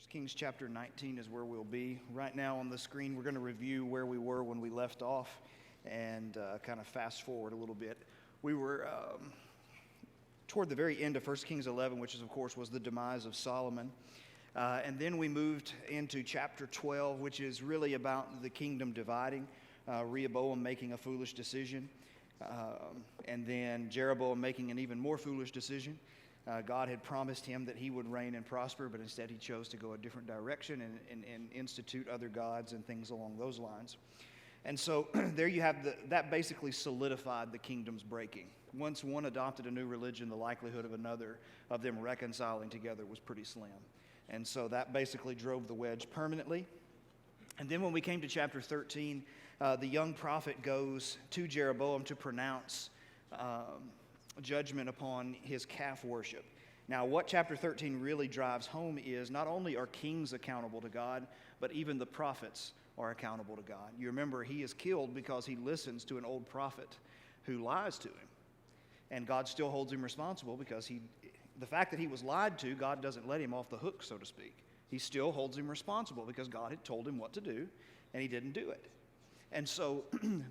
Kings chapter 19 is where we'll be. Right now on the screen, we're going to review where we were when we left off and kind of fast forward a little bit. We were toward the very end of 1 Kings 11, which is, of course, was the demise of Solomon. And then we moved into chapter 12, which is really about the kingdom dividing, Rehoboam making a foolish decision, and then Jeroboam making an even more foolish decision. God had promised him that he would reign and prosper, but instead he chose to go a different direction and institute other gods and things along those lines. And so there you have that basically solidified the kingdom's breaking. Once one adopted a new religion, the likelihood of another of them reconciling together was pretty slim. And so that basically drove the wedge permanently. And then when we came to chapter 13, the young prophet goes to Jeroboam to pronounce judgment upon his calf worship. Now, what chapter 13 really drives home is not only are kings accountable to God, but even the prophets are accountable to God. You remember, he is killed because he listens to an old prophet who lies to him. And God still holds him responsible because the fact that he was lied to, God doesn't let him off the hook, so to speak. He still holds him responsible because God had told him what to do, and he didn't do it. And so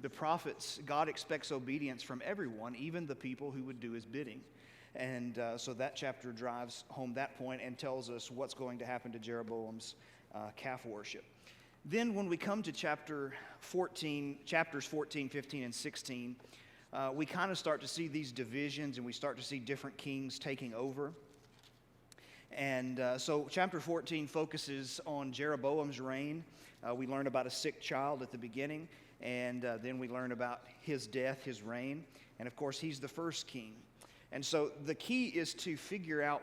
the prophets, God expects obedience from everyone, even the people who would do his bidding. And so that chapter drives home that point and tells us what's going to happen to Jeroboam's calf worship. Then when we come to chapters 14, 15, and 16, we kind of start to see these divisions and we start to see different kings taking over. And so chapter 14 focuses on Jeroboam's reign. We learn about a sick child at the beginning, and then we learn about his death, his reign. And of course, he's the first king. And so the key is to figure out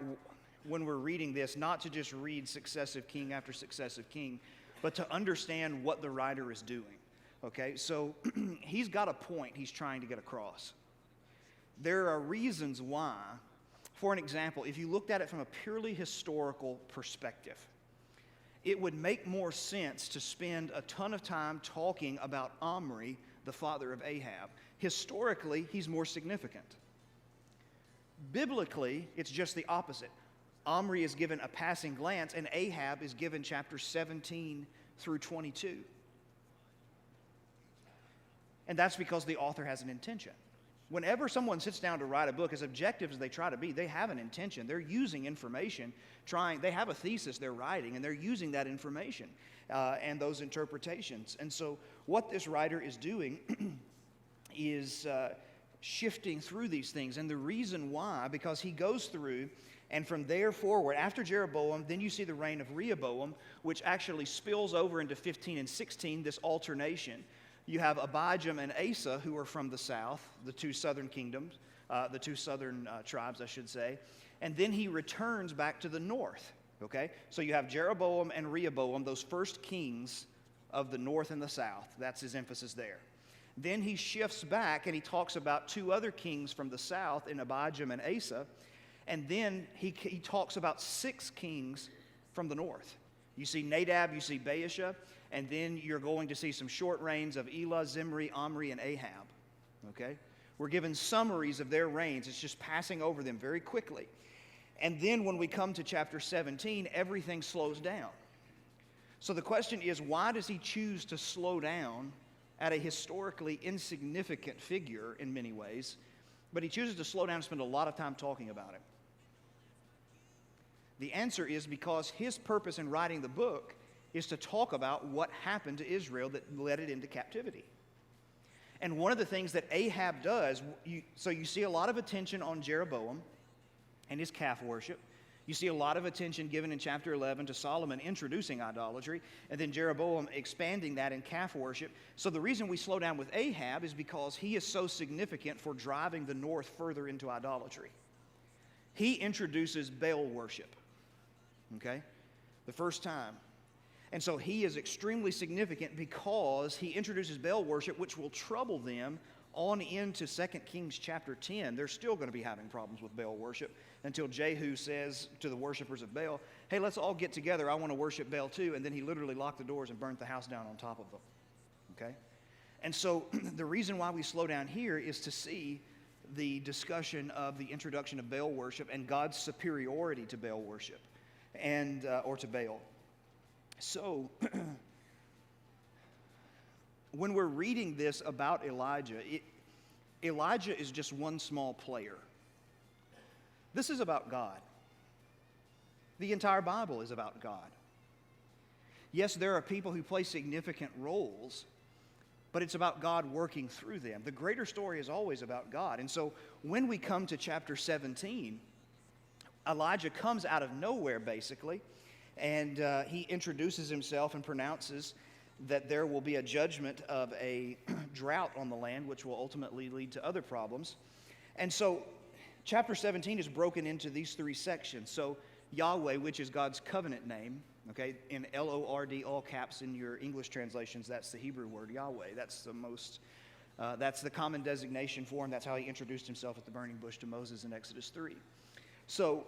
when we're reading this, not to just read successive king after successive king, but to understand what the writer is doing. Okay, so he's got a point he's trying to get across. There are reasons why. For an example, if you looked at it from a purely historical perspective, it would make more sense to spend a ton of time talking about Omri, the father of Ahab. Historically, he's more significant. Biblically, it's just the opposite. Omri is given a passing glance, and Ahab is given chapters 17 through 22. And that's because the author has an intention. Whenever someone sits down to write a book, as objective as they try to be, they have an intention. They're using information, they have a thesis they're writing, and they're using that information and those interpretations. And so what this writer is doing is shifting through these things. And the reason why, because he goes through, and from there forward, after Jeroboam, then you see the reign of Rehoboam, which actually spills over into 15 and 16, this alternation. You have Abijam and Asa, who are from the south, the two southern kingdoms, the two southern tribes, I should say. And then he returns back to the north, okay? So you have Jeroboam and Rehoboam, those first kings of the north and the south. That's his emphasis there. Then he shifts back and he talks about two other kings from the south in Abijam and Asa. And then he talks about 6 kings from the north. You see Nadab, you see Baasha. And then you're going to see some short reigns of Elah, Zimri, Omri, and Ahab. Okay? We're given summaries of their reigns. It's just passing over them very quickly. And then when we come to chapter 17, everything slows down. So the question is, why does he choose to slow down at a historically insignificant figure in many ways, but he chooses to slow down and spend a lot of time talking about it? The answer is because his purpose in writing the book is to talk about what happened to Israel that led it into captivity. And one of the things that Ahab does, so you see a lot of attention on Jeroboam and his calf worship. You see a lot of attention given in chapter 11 to Solomon introducing idolatry, and then Jeroboam expanding that in calf worship. So the reason we slow down with Ahab is because he is so significant for driving the north further into idolatry. He introduces Baal worship, okay, the first time. And so he is extremely significant because he introduces Baal worship, which will trouble them on into 2 Kings chapter 10. They're still going to be having problems with Baal worship until Jehu says to the worshipers of Baal, hey, let's all get together. I want to worship Baal too. And then he literally locked the doors and burnt the house down on top of them. Okay? And so the reason why we slow down here is to see the discussion of the introduction of Baal worship and God's superiority to Baal worship, and or to Baal. So, when we're reading this about Elijah, Elijah is just one small player. This is about God. The entire Bible is about God. Yes, there are people who play significant roles, but it's about God working through them. The greater story is always about God. And so when we come to chapter 17, Elijah comes out of nowhere, basically, and he introduces himself and pronounces that there will be a judgment of a drought on the land, which will ultimately lead to other problems. And so chapter 17 is broken into these three sections. So Yahweh, which is God's covenant name, okay, in L-O-R-D, all caps in your English translations, that's the Hebrew word Yahweh. That's the common designation for him. That's how he introduced himself at the burning bush to Moses in Exodus 3. So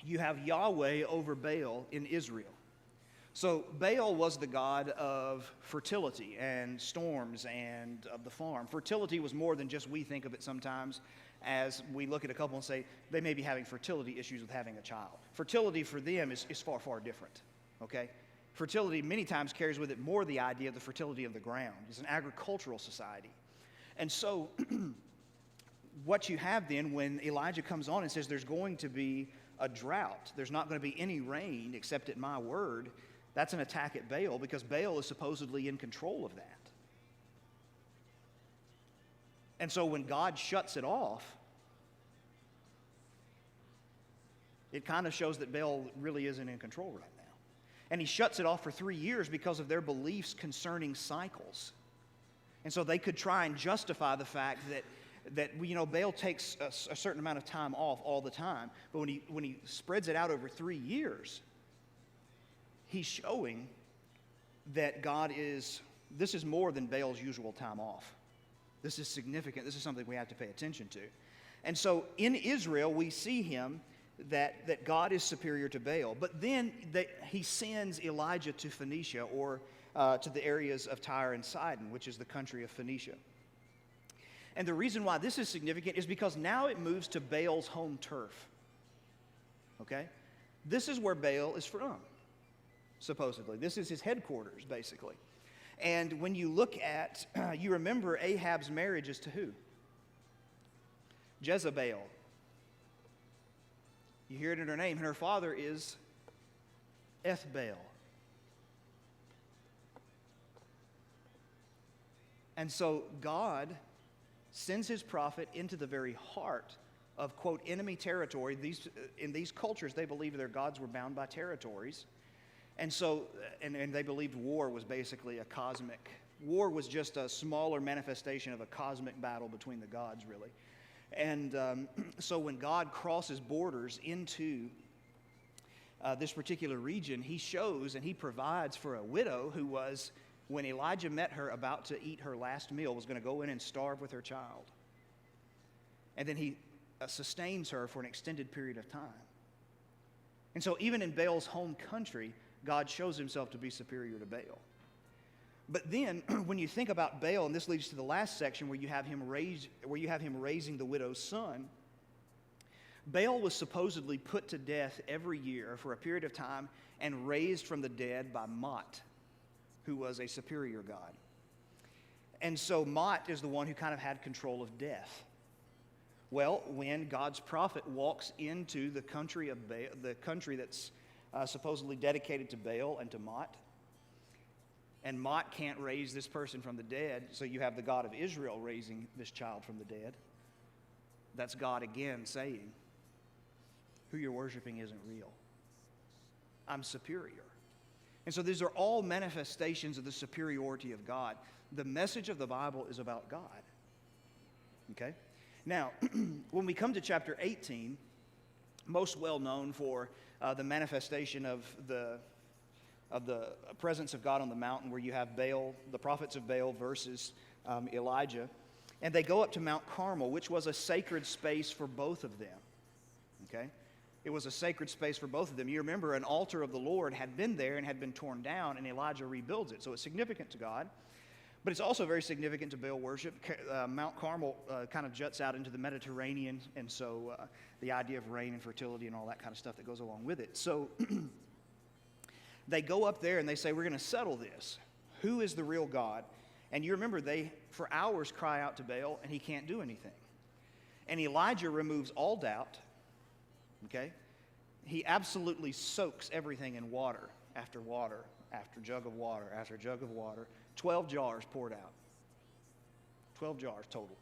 you have Yahweh over Baal in Israel. So Baal was the god of fertility and storms and of the farm. Fertility was more than just we think of it sometimes as we look at a couple and say they may be having fertility issues with having a child. Fertility for them is far, far different, okay? Fertility many times carries with it more the idea of the fertility of the ground. It's an agricultural society. And so what you have then when Elijah comes on and says there's going to be a drought, there's not going to be any rain except at my word, that's an attack at Baal because Baal is supposedly in control of that. And so when God shuts it off, it kind of shows that Baal really isn't in control right now. And he shuts it off for 3 years because of their beliefs concerning cycles. And so they could try and justify the fact that Baal takes a certain amount of time off all the time. But when he spreads it out over 3 years, he's showing that this is more than Baal's usual time off. This is significant. This is something we have to pay attention to. And so in Israel, we see him that God is superior to Baal. But then he sends Elijah to Phoenicia or to the areas of Tyre and Sidon, which is the country of Phoenicia. And the reason why this is significant is because now it moves to Baal's home turf. Okay? This is where Baal is from, supposedly. This is his headquarters, basically. And when you look at, you remember Ahab's marriage is to who? Jezebel. You hear it in her name, and her father is Ethbaal. And so God sends his prophet into the very heart of, quote, enemy territory. In these cultures, they believed their gods were bound by territories. And so, and they believed war was basically war was just a smaller manifestation of a cosmic battle between the gods, really. And so when God crosses borders into this particular region, he shows and he provides for a widow who was, when Elijah met her about to eat her last meal, was going to go in and starve with her child. And then he sustains her for an extended period of time. And so even in Baal's home country, God shows himself to be superior to Baal. But then, when you think about Baal, and this leads to the last section where you have him raising the widow's son, Baal was supposedly put to death every year for a period of time and raised from the dead by Mot, who was a superior god. And so Mot is the one who kind of had control of death. Well, when God's prophet walks into the country of Baal, the country that's supposedly dedicated to Baal and to Mot, and Mot can't raise this person from the dead, so you have the God of Israel raising this child from the dead. That's God again saying, who you're worshiping isn't real. I'm superior. And so these are all manifestations of the superiority of God. The message of the Bible is about God. Okay? Now, when we come to chapter 18, most well known for the manifestation of the presence of God on the mountain, where you have Baal, the prophets of Baal versus Elijah. And they go up to Mount Carmel, which was a sacred space for both of them. Okay? It was a sacred space for both of them. You remember an altar of the Lord had been there and had been torn down, and Elijah rebuilds it. So it's significant to God. But it's also very significant to Baal worship. Mount Carmel kind of juts out into the Mediterranean, and so the idea of rain and fertility and all that kind of stuff that goes along with it. So They go up there and they say, we're going to settle this. Who is the real God? And you remember they, for hours, cry out to Baal, and he can't do anything. And Elijah removes all doubt, okay? He absolutely soaks everything in water, after jug of water, after jug of water. 12 jars poured out. 12 jars total.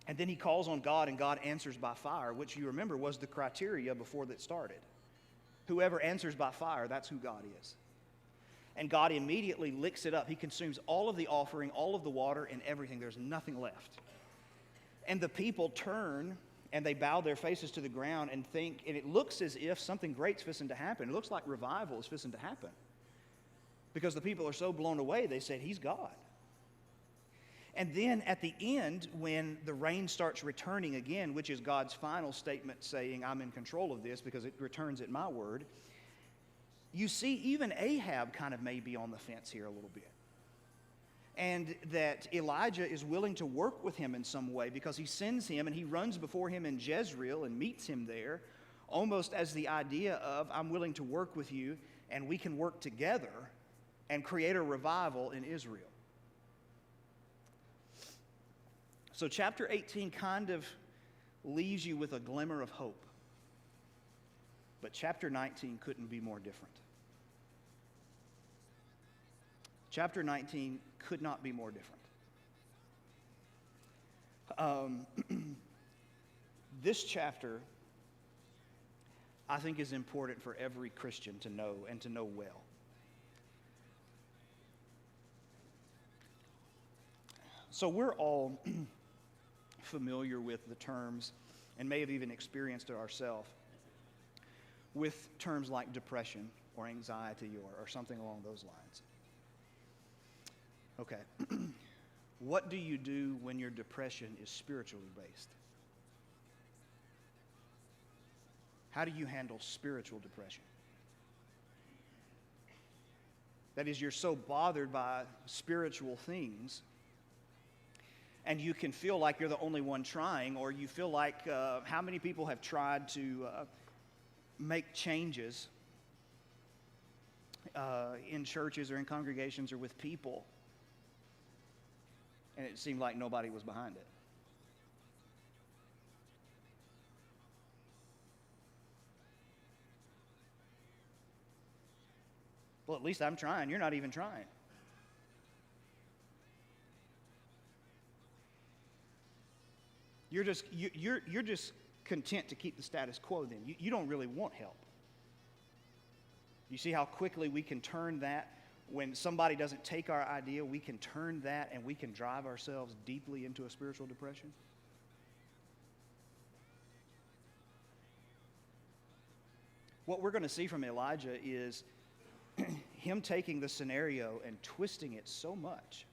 And then he calls on God, and God answers by fire, which you remember was the criteria before that started. Whoever answers by fire, that's who God is. And God immediately licks it up. He consumes all of the offering, all of the water, and everything. There's nothing left. And the people turn, and they bow their faces to the ground and think, and it looks as if something great's fixing to happen. It looks like revival is fixing to happen. Because the people are so blown away, they said, he's God. And then at the end, when the rain starts returning again, which is God's final statement saying, I'm in control of this because it returns at my word, you see even Ahab kind of may be on the fence here a little bit. And that Elijah is willing to work with him in some way because he sends him and he runs before him in Jezreel and meets him there, almost as the idea of, I'm willing to work with you and we can work together and create a revival in Israel. So chapter 18 kind of leaves you with a glimmer of hope. But chapter 19 couldn't be more different. Chapter 19 could not be more different. This chapter, I think, is important for every Christian to know and to know well. So we're all familiar with the terms, and may have even experienced it ourselves, with terms like depression or anxiety or something along those lines. Okay. What do you do when your depression is spiritually based? How do you handle spiritual depression? That is, you're so bothered by spiritual things, and you can feel like you're the only one trying, or you feel like how many people have tried to make changes in churches or in congregations or with people, and it seemed like nobody was behind it. Well, at least I'm trying. You're not even trying. You're just content to keep the status quo then. You don't really want help. You see how quickly we can turn that when somebody doesn't take our idea, we can turn that and we can drive ourselves deeply into a spiritual depression? What we're going to see from Elijah is him taking the scenario and twisting it so much.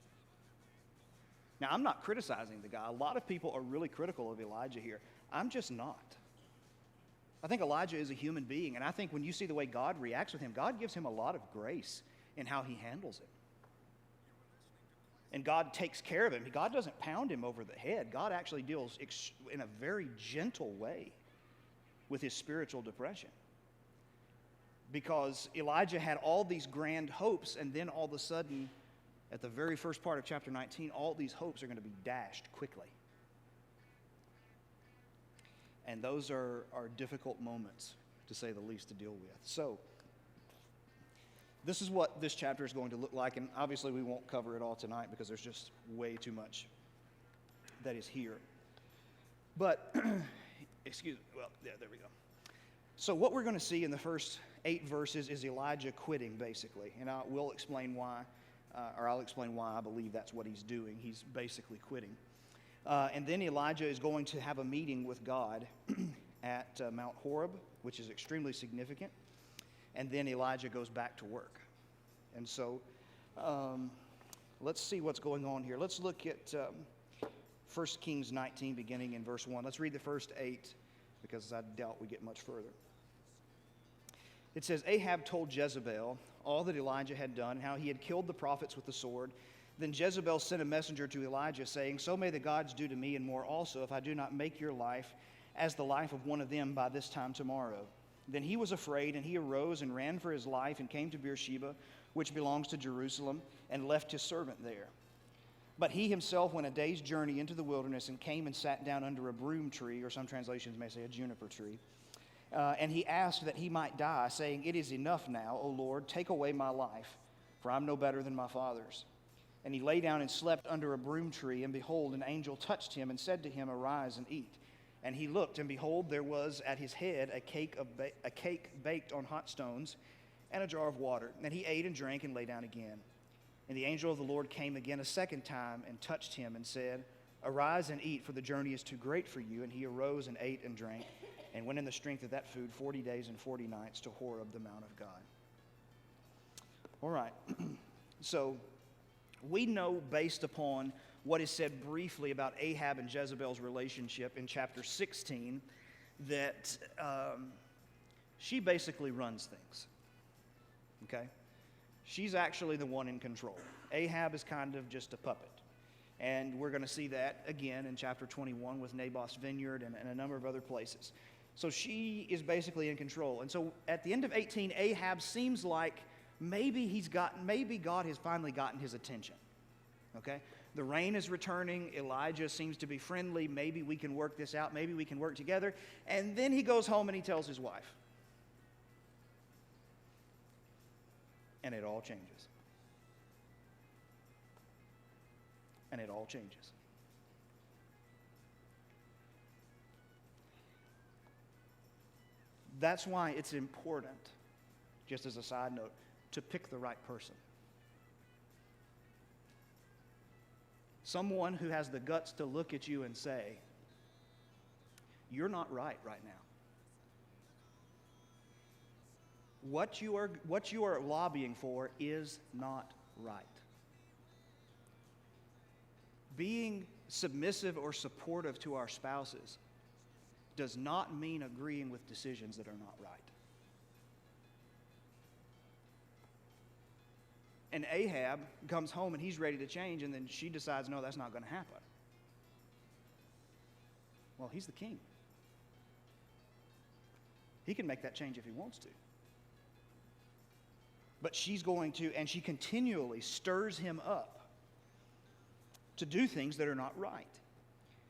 Now, I'm not criticizing the guy. A lot of people are really critical of Elijah here. I'm just not. I think Elijah is a human being, and I think when you see the way God reacts with him, God gives him a lot of grace in how he handles it. And God takes care of him. God doesn't pound him over the head. God actually deals in a very gentle way with his spiritual depression. Because Elijah had all these grand hopes, and then all of a sudden, at the very first part of chapter 19, all these hopes are going to be dashed quickly. And those are difficult moments, to say the least, to deal with. So, this is what this chapter is going to look like, and obviously we won't cover it all tonight because there's just way too much that is here. But, there we go. So what we're going to see in the first 8 verses is Elijah quitting, basically. And we'll explain why, I'll explain why I believe that's what he's doing. He's basically quitting. And then Elijah is going to have a meeting with God at Mount Horeb, which is extremely significant. And then Elijah goes back to work. And so let's see what's going on here. Let's look at 1 Kings 19, beginning in verse 1. Let's read the first 8, because I doubt we get much further. It says, Ahab told Jezebel all that Elijah had done, and how he had killed the prophets with the sword. Then Jezebel sent a messenger to Elijah, saying, So may the gods do to me and more also, if I do not make your life as the life of one of them by this time tomorrow. Then he was afraid, and he arose and ran for his life and came to Beersheba, which belongs to Jerusalem, and left his servant there. But he himself went a day's journey into the wilderness and came and sat down under a broom tree, or some translations may say a juniper tree. And he asked that he might die, saying, "It is enough now, O Lord, take away my life, for I'm no better than my fathers." And he lay down and slept under a broom tree, and behold, an angel touched him and said to him, "Arise and eat." And he looked, and behold, there was at his head a cake baked on hot stones, and a jar of water. And he ate and drank and lay down again. And the angel of the Lord came again a second time and touched him and said, "Arise and eat, for the journey is too great for you." And he arose and ate and drank, and went in the strength of that food 40 days and 40 nights to Horeb, the Mount of God. All right, so we know based upon what is said briefly about Ahab and Jezebel's relationship in chapter 16 that she basically runs things, okay? She's actually the one in control. Ahab is kind of just a puppet. And we're going to see that again in chapter 21 with Naboth's vineyard and a number of other places. So she is basically in control. And so at the end of 18, Ahab seems like maybe God has finally gotten his attention. Okay? The rain is returning. Elijah seems to be friendly. Maybe we can work this out. Maybe we can work together. And then he goes home and he tells his wife. And it all changes. And it all changes. That's why it's important, just as a side note, to pick the right person. Someone who has the guts to look at you and say, "You're not right now. What you are lobbying for is not right." Being submissive or supportive to our spouses does not mean agreeing with decisions that are not right. And Ahab comes home and he's ready to change, and then she decides, no, that's not going to happen. Well, he's the king. He can make that change if he wants to. But she's going to, and she continually stirs him up to do things that are not right.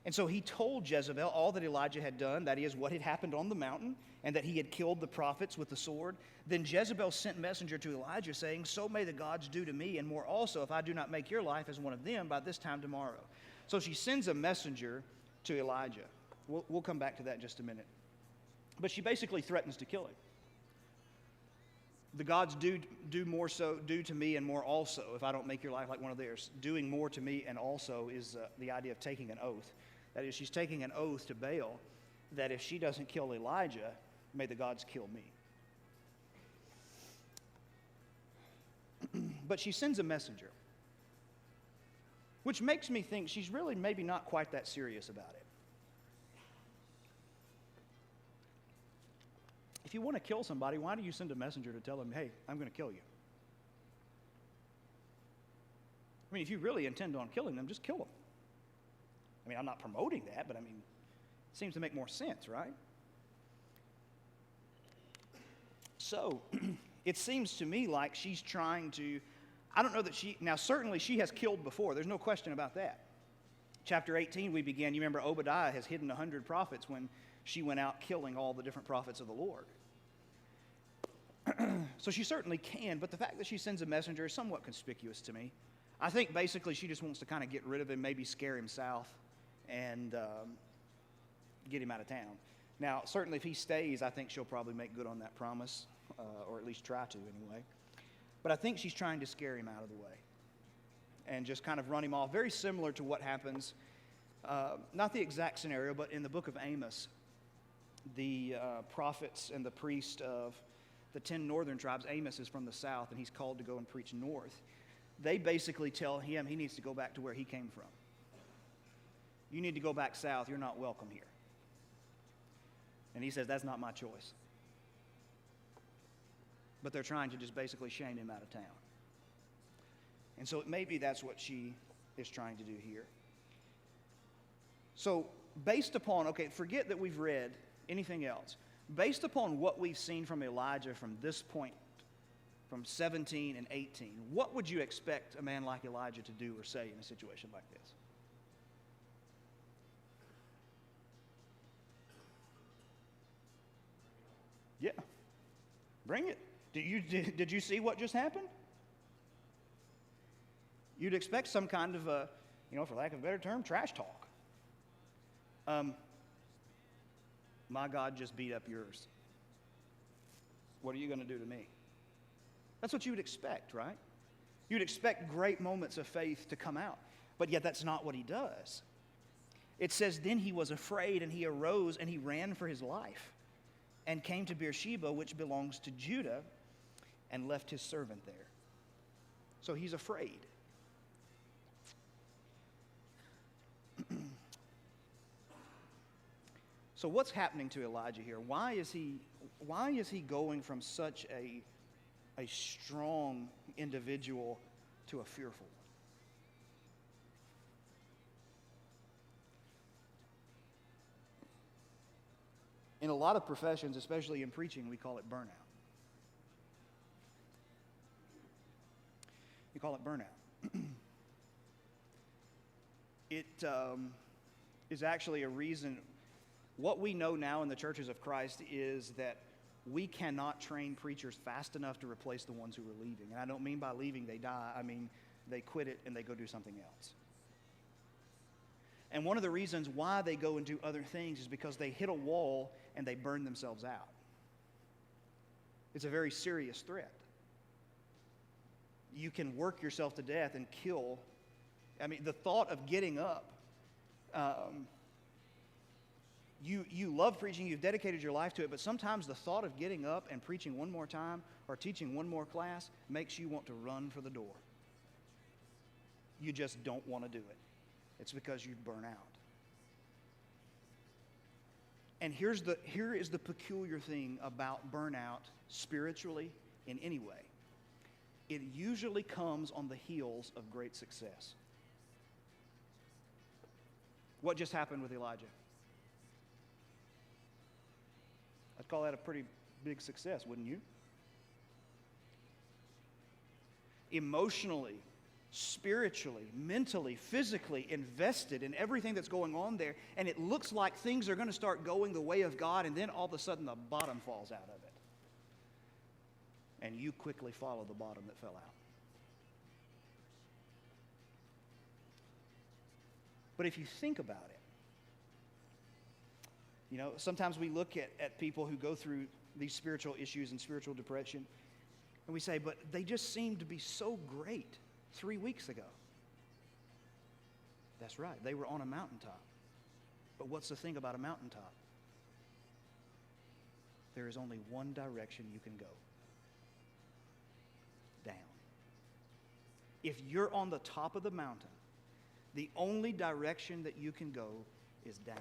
And so he told Jezebel all that Elijah had done, that is, what had happened on the mountain, and that he had killed the prophets with the sword. Then Jezebel sent messenger to Elijah, saying, "So may the gods do to me, and more also, if I do not make your life as one of them by this time tomorrow." So she sends a messenger to Elijah. We'll come back to that in just a minute. But she basically threatens to kill him. The gods do to me and more also if I don't make your life like one of theirs. Doing more to me and also is the idea of taking an oath. That is, she's taking an oath to Baal that if she doesn't kill Elijah, may the gods kill me. But she sends a messenger, which makes me think she's really maybe not quite that serious about it. If you want to kill somebody, why do you send a messenger to tell them, "Hey, I'm going to kill you"? I mean, if you really intend on killing them, just kill them. I mean, I'm not promoting that, but I mean, it seems to make more sense, right? So, it seems to me like she's trying to, I don't know that now certainly she has killed before. There's no question about that. Chapter 18 we began, you remember Obadiah has hidden 100 prophets when she went out killing all the different prophets of the Lord. So she certainly can, but the fact that she sends a messenger is somewhat conspicuous to me. I think basically she just wants to kind of get rid of him, maybe scare him south, and get him out of town. Now, certainly if he stays, I think she'll probably make good on that promise, or at least try to anyway. But I think she's trying to scare him out of the way and just kind of run him off. Very similar to what happens, not the exact scenario, but in the book of Amos, the prophets and the priest of the 10 northern tribes. Amos is from the south, and he's called to go and preach north. They basically tell him he needs to go back to where he came from. You need to go back south. You're not welcome here. And he says, that's not my choice. But they're trying to just basically shame him out of town. And so maybe that's what she is trying to do here. So based upon, okay, forget that we've read anything else. based upon what we've seen from Elijah from this point, from 17 and 18, what would you expect a man like Elijah to do or say in a situation like this? Yeah. Bring it. Did you see what just happened? You'd expect some kind of a, for lack of a better term, trash talk. My God just beat up yours. What are you going to do to me? That's what you would expect, right? You'd expect great moments of faith to come out. But yet that's not what he does. It says, then he was afraid, and he arose, and he ran for his life, and came to Beersheba, which belongs to Judah, and left his servant there. So he's afraid. So what's happening to Elijah here? Why is he going from such a strong individual to a fearful one? In a lot of professions, especially in preaching, we call it burnout. We call it burnout. It is actually a reason. What we know now in the churches of Christ is that we cannot train preachers fast enough to replace the ones who are leaving. And I don't mean by leaving they die. I mean they quit it and they go do something else. And one of the reasons why they go and do other things is because they hit a wall and they burn themselves out. It's a very serious threat. You can work yourself to death and kill. I mean, the thought of getting up, you love preaching, you've dedicated your life to it, but sometimes the thought of getting up and preaching one more time or teaching one more class makes you want to run for the door. You just don't want to do it. It's because you burn out. And here is the peculiar thing about burnout spiritually in any way. It usually comes on the heels of great success. What just happened with Elijah? I'd call that a pretty big success, wouldn't you? Emotionally, spiritually, mentally, physically invested in everything that's going on there, and it looks like things are going to start going the way of God, and then all of a sudden the bottom falls out of it. And you quickly follow the bottom that fell out. But if you think about it, sometimes we look at people who go through these spiritual issues and spiritual depression, and we say, but they just seem to be so great 3 weeks ago. That's right, they were on a mountaintop. But what's the thing about a mountaintop? There is only one direction you can go. Down. If you're on the top of the mountain, the only direction that you can go is down.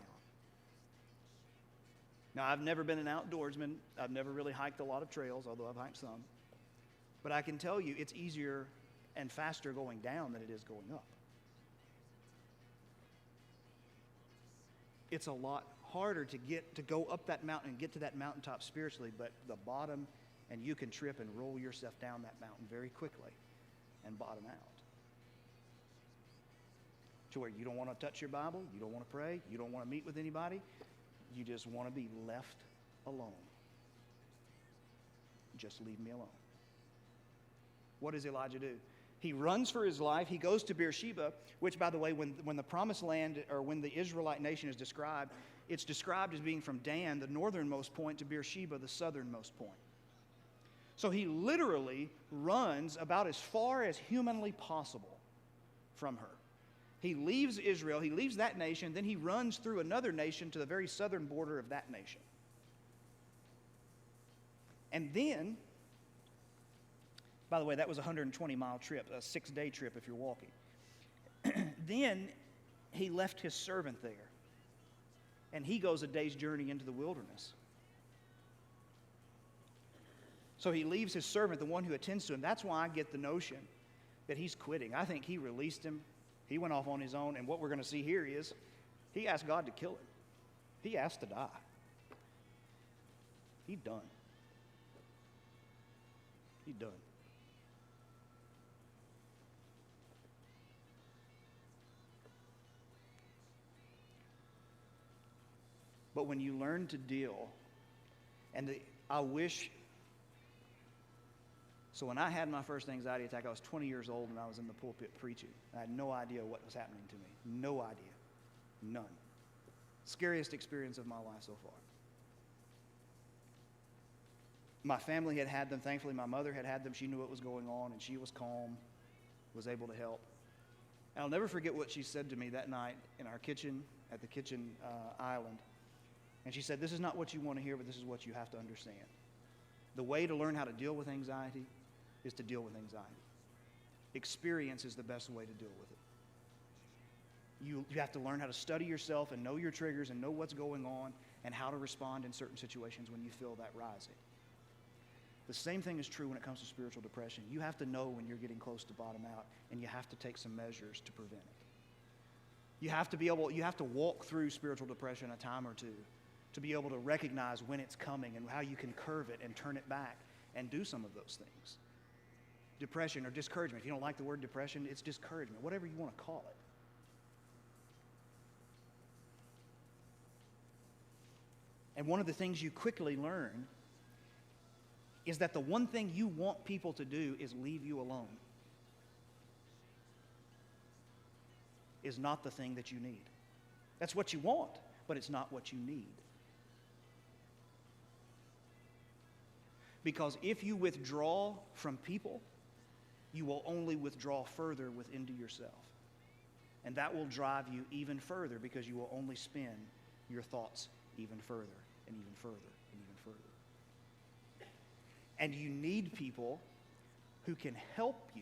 Now, I've never been an outdoorsman. I've never really hiked a lot of trails, although I've hiked some. But I can tell you it's easier and faster going down than it is going up. It's a lot harder to go up that mountain and get to that mountaintop spiritually, but the bottom, and you can trip and roll yourself down that mountain very quickly and bottom out. To where you don't want to touch your Bible, you don't want to pray, you don't want to meet with anybody, you just want to be left alone. Just leave me alone. What does Elijah do? He runs for his life. He goes to Beersheba, which, by the way, when the promised land, or when the Israelite nation is described, it's described as being from Dan, the northernmost point, to Beersheba, the southernmost point. So he literally runs about as far as humanly possible from her. He leaves Israel, he leaves that nation, then he runs through another nation to the very southern border of that nation. And then, by the way, that was a 120-mile trip, a 6-day trip if you're walking. Then he left his servant there, and he goes a day's journey into the wilderness. So he leaves his servant, the one who attends to him. That's why I get the notion that he's quitting. I think he released him. He went off on his own, and what we're going to see here is he asked God to kill him. He asked to die. He done. He done. But when you learn to deal, I wish, so when I had my first anxiety attack, I was 20 years old and I was in the pulpit preaching. I had no idea what was happening to me. No idea. None. Scariest experience of my life so far. My family had had them. Thankfully, my mother had had them. She knew what was going on, and she was calm, was able to help. And I'll never forget what she said to me that night in our kitchen, at the kitchen island. And she said, this is not what you want to hear, but this is what you have to understand. The way to learn how to deal with anxiety is to deal with anxiety. Experience is the best way to deal with it. You have to learn how to study yourself and know your triggers and know what's going on and how to respond in certain situations when you feel that rising. The same thing is true when it comes to spiritual depression. You have to know when you're getting close to bottom out, and you have to take some measures to prevent it. You have to walk through spiritual depression a time or two to be able to recognize when it's coming and how you can curve it and turn it back and do some of those things. Depression or discouragement. If you don't like the word depression, it's discouragement, whatever you want to call it. And one of the things you quickly learn is that the one thing you want people to do is leave you alone. Is not the thing that you need. That's what you want, but it's not what you need. Because if you withdraw from people, you will only withdraw further into yourself. And that will drive you even further because you will only spin your thoughts even further and even further and even further. And you need people who can help you,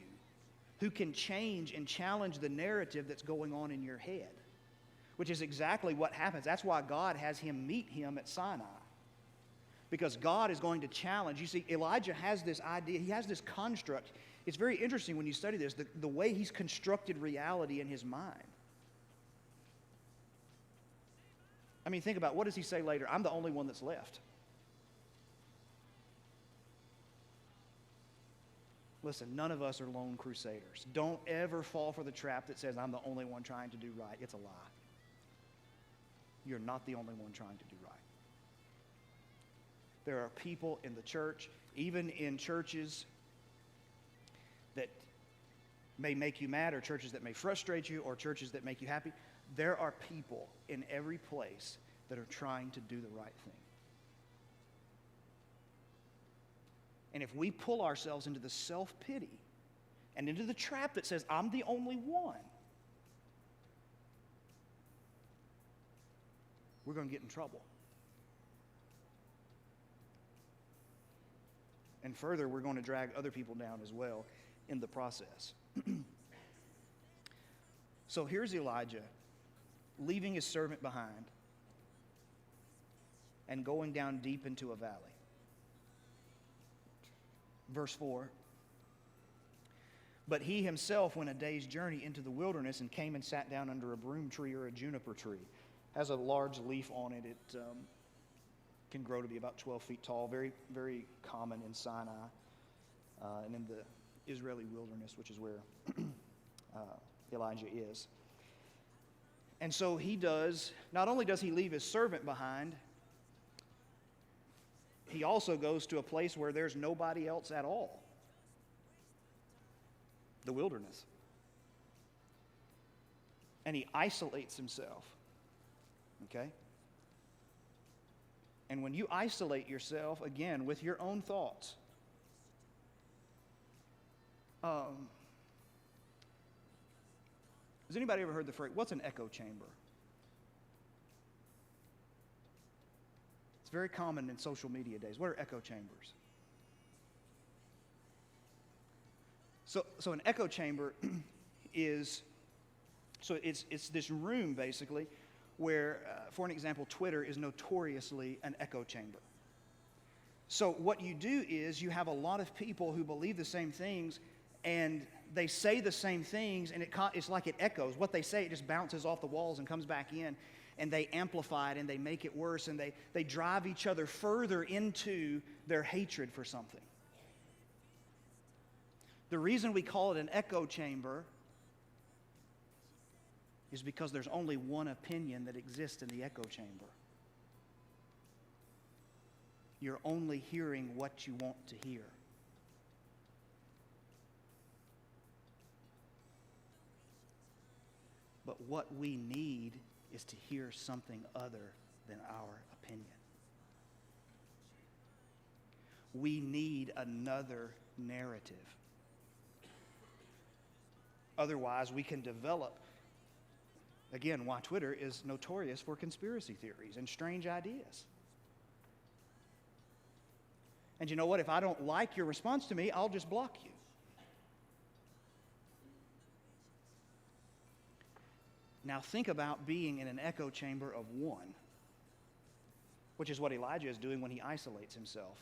who can change and challenge the narrative that's going on in your head, which is exactly what happens. That's why God has him meet him at Sinai. Because God is going to challenge. You see, Elijah has this idea, he has this construct. It's very interesting when you study this, the way he's constructed reality in his mind. I mean, think about, what does he say later? I'm the only one that's left. Listen, none of us are lone crusaders. Don't ever fall for the trap that says, I'm the only one trying to do right. It's a lie. You're not the only one trying to do right. There are people in the church, even in churches that may make you mad, or churches that may frustrate you, or churches that make you happy. There are people in every place that are trying to do the right thing. And if we pull ourselves into the self-pity and into the trap that says, I'm the only one, we're going to get in trouble. And further, we're going to drag other people down as well in the process. So here's Elijah leaving his servant behind and going down deep into a valley. Verse 4, but he himself went a day's journey into the wilderness and came and sat down under a broom tree or a juniper tree. Has a large leaf on it. It can grow to be about 12 feet tall. Very, very common in Sinai and in the Israeli wilderness, which is where Elijah is. And so he does, not only does he leave his servant behind, he also goes to a place where there's nobody else at all. The wilderness. And he isolates himself. Okay? And when you isolate yourself, again, with your own thoughts, has anybody ever heard the phrase, what's an echo chamber? It's very common in social media days. What are echo chambers? So an echo chamber is, so it's this room basically where, for an example, Twitter is notoriously an echo chamber. So what you do is you have a lot of people who believe the same things, and they say the same things, and it's like it echoes. What they say, it just bounces off the walls and comes back in, and they amplify it, and they make it worse, and they drive each other further into their hatred for something. The reason we call it an echo chamber is because there's only one opinion that exists in the echo chamber. You're only hearing what you want to hear. But what we need is to hear something other than our opinion. We need another narrative. Otherwise, we can develop, again, why Twitter is notorious for conspiracy theories and strange ideas. And you know what? If I don't like your response to me, I'll just block you. Now think about being in an echo chamber of one, which is what Elijah is doing when he isolates himself.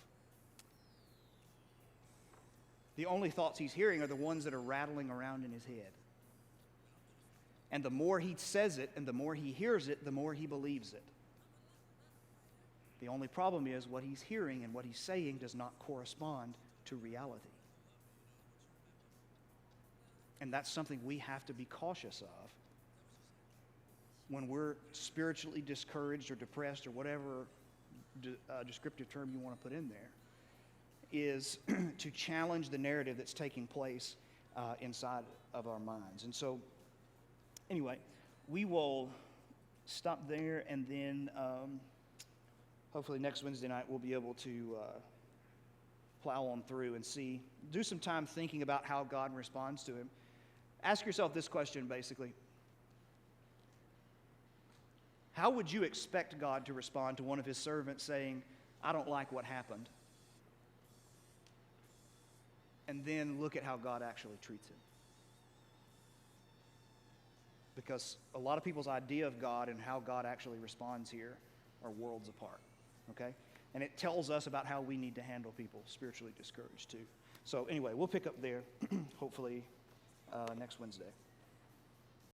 The only thoughts he's hearing are the ones that are rattling around in his head. And the more he says it and the more he hears it, the more he believes it. The only problem is what he's hearing and what he's saying does not correspond to reality. And that's something we have to be cautious of when we're spiritually discouraged or depressed or whatever descriptive term you want to put in there, is to challenge the narrative that's taking place inside of our minds. And so, anyway, we will stop there, and then hopefully next Wednesday night we'll be able to plow on through and do some time thinking about how God responds to him. Ask yourself this question, basically. How would you expect God to respond to one of his servants saying, I don't like what happened? And then look at how God actually treats him. Because a lot of people's idea of God and how God actually responds here are worlds apart, okay? And it tells us about how we need to handle people spiritually discouraged too. So anyway, we'll pick up there, hopefully next Wednesday.